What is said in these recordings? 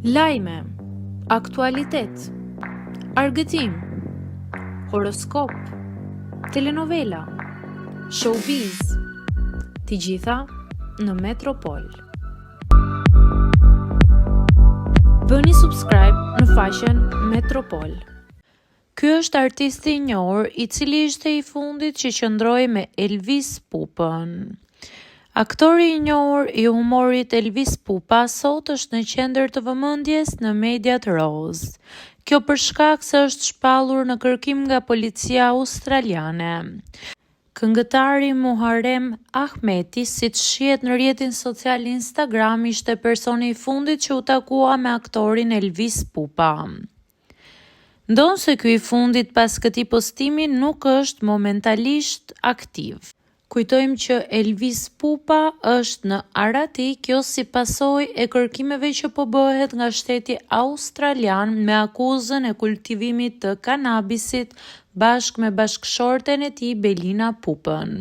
Lajme, aktualitet, argëtim, horoskop, telenovela, showbiz, të gjitha në Metropol. Bëni subscribe në faqen Metropol. Ky është artisti i njohur i cili ishte i fundit që qëndroi me Elvis Pupën. Aktori i njohur i humorit Elvis Pupa sot është në qendër të vëmendjes në mediat roz. Kjo për shkak se është shpallur në kërkim nga policia australiane. Këngëtari Muharrem Ahmeti, siç shihet në rrjetin social Instagram, ishte personi i fundit që u takua me aktorin Elvis Pupa. Ndonë se ky i fundit pas këtij postimi nuk është momentalisht aktiv. Kujtojmë që Elvis Pupa është në Arati, kjo si pasojë e kërkimeve që po bëhet nga shteti australian me akuzën e kultivimit të kanabisit bashkë me bashkëshorten e tij Belina Pupën.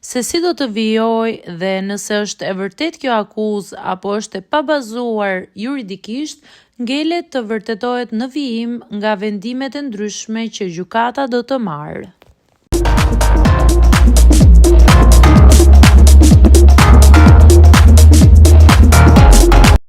Se si do të vijojë dhe nëse është e vërtet kjo akuzë apo është e pabazuar juridikisht, ngelet të vërtetohet në vijim nga vendimet e ndryshme që gjykata do të marrë.